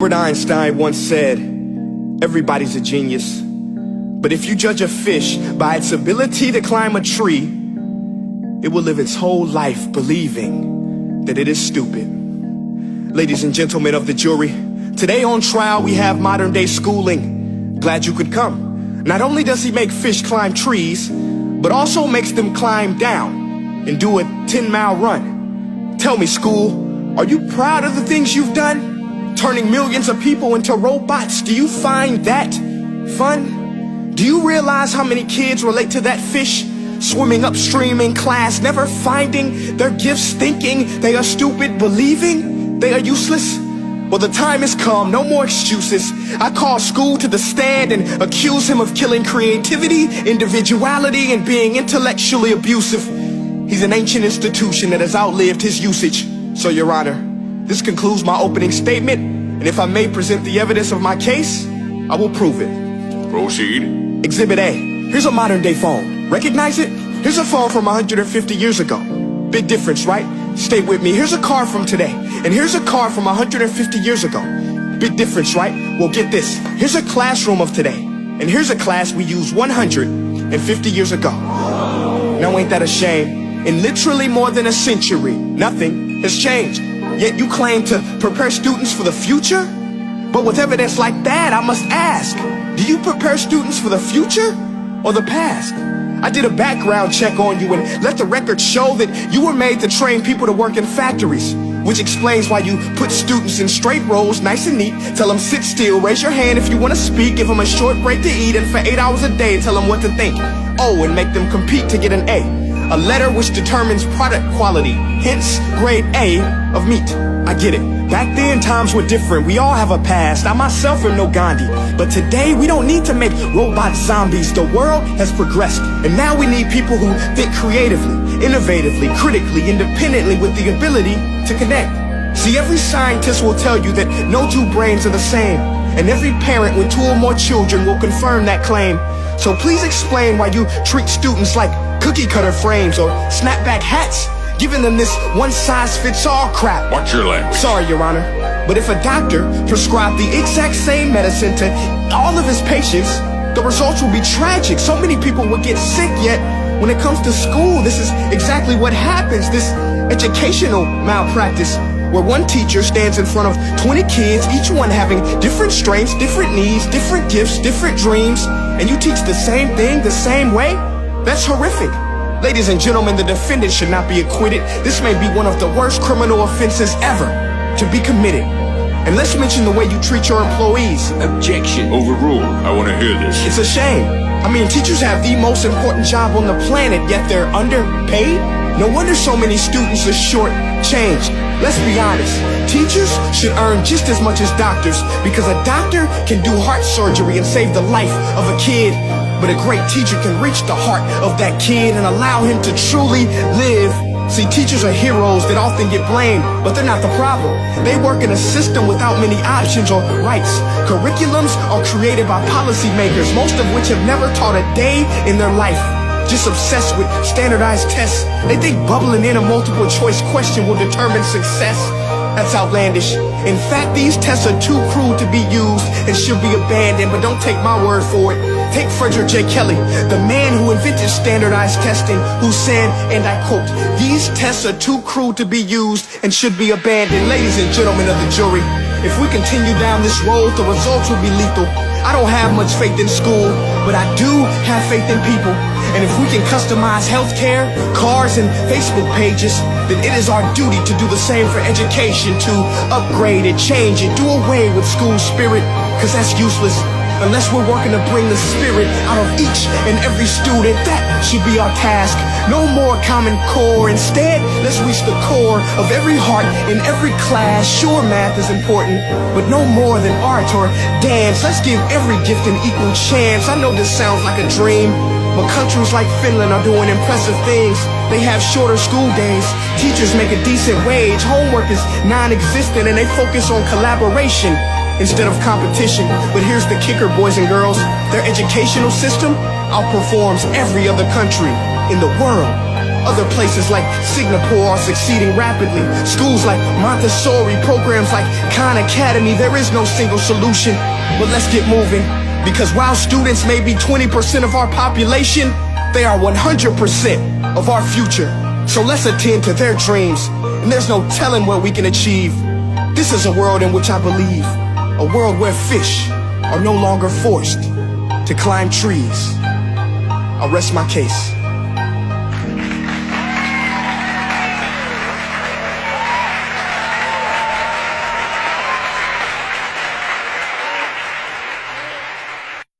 Albert Einstein once said, everybody's a genius. But if you judge a fish by its ability to climb a tree, it will live its whole life believing that it is stupid. Ladies and gentlemen of the jury, today on trial we have modern day schooling. Glad you could come. Not only does he make fish climb trees, but also makes them climb down and do a 10-mile run. Tell me, school, are you proud of the things you've done? Turning millions of people into robots, do you find that fun? Do you realize how many kids relate to that fish? Swimming upstream in class, never finding their gifts, thinking they are stupid, believing they are useless? Well, the time has come, no more excuses. I call school to the stand and accuse him of killing creativity, individuality, and being intellectually abusive. He's an ancient institution that has outlived his usage. So, Your Honor, this concludes my opening statement, and if I may present the evidence of my case, I will prove it. Proceed. Exhibit A. Here's a modern day phone. Recognize it? Here's a phone from 150 years ago. Big difference, right? Stay with me. Here's a car from today, and here's a car from 150 years ago. Big difference, right? Well, get this. Here's a classroom of today, and here's a class we used 150 years ago. Now, ain't that a shame? In literally more than a century, nothing has changed. Yet you claim to prepare students for the future? But with evidence like that, I must ask, do you prepare students for the future or the past? I did a background check on you and let the record show that you were made to train people to work in factories, which explains why you put students in straight rows, nice and neat, tell them sit still, raise your hand if you want to speak, give them a short break to eat, and for 8 hours a day tell them what to think. Oh, and make them compete to get an A letter which determines product quality, hence grade A of meat. I get it. Back then, times were different. We all have a past. I myself am no Gandhi. But today, we don't need to make robot zombies. The world has progressed. And now we need people who think creatively, innovatively, critically, independently, with the ability to connect. See, every scientist will tell you that no two brains are the same. And every parent with 2 or more children will confirm that claim. So please explain why you treat students like cookie cutter frames or snapback hats, giving them this one-size-fits-all crap. Watch your language. Sorry, Your Honor, but if a doctor prescribed the exact same medicine to all of his patients, the results will be tragic. So many people will get sick, yet when it comes to school, this is exactly what happens. This educational malpractice, where one teacher stands in front of 20 kids, each one having different strengths, different needs, different gifts, different dreams, and you teach the same thing the same way? That's horrific. Ladies and gentlemen, the defendant should not be acquitted. This may be one of the worst criminal offenses ever to be committed. And let's mention the way you treat your employees. Objection. Overruled. I want to hear this. It's a shame. I mean, teachers have the most important job on the planet, yet they're underpaid? No wonder so many students are short-changed. Let's be honest. Teachers should earn just as much as doctors, because a doctor can do heart surgery and save the life of a kid. But a great teacher can reach the heart of that kid and allow him to truly live. See, teachers are heroes that often get blamed, but they're not the problem. They work in a system without many options or rights. Curriculums are created by policymakers, most of which have never taught a day in their life. Just obsessed with standardized tests. They think bubbling in a multiple choice question will determine success. That's outlandish. In fact, these tests are too cruel to be used and should be abandoned, but don't take my word for it. Take Frederick J. Kelly, the man who invented standardized testing, who said, and I quote, "These tests are too cruel to be used and should be abandoned." Ladies and gentlemen of the jury, if we continue down this road, the results will be lethal. I don't have much faith in school, but I do have faith in people. And if we can customize healthcare, cars, and Facebook pages, then it is our duty to do the same for education, to upgrade it, change it, do away with school spirit, because that's useless. Unless we're working to bring the spirit out of each and every student, that should be our task. No more Common Core. Instead, let's reach the core of every heart in every class. Sure, math is important, but no more than art or dance. Let's give every gift an equal chance. I know this sounds like a dream, but countries like Finland are doing impressive things. They have shorter school days. Teachers make a decent wage. Homework is non-existent, and they focus on collaboration instead of competition. But here's the kicker, boys and girls. Their educational system outperforms every other country in the world. Other places like Singapore are succeeding rapidly. Schools like Montessori, programs like Khan Academy, there is no single solution. But let's get moving, because while students may be 20% of our population, they are 100% of our future. So let's attend to their dreams, and there's no telling what we can achieve. This is a world in which I believe, a world where fish are no longer forced to climb trees. I'll rest my case.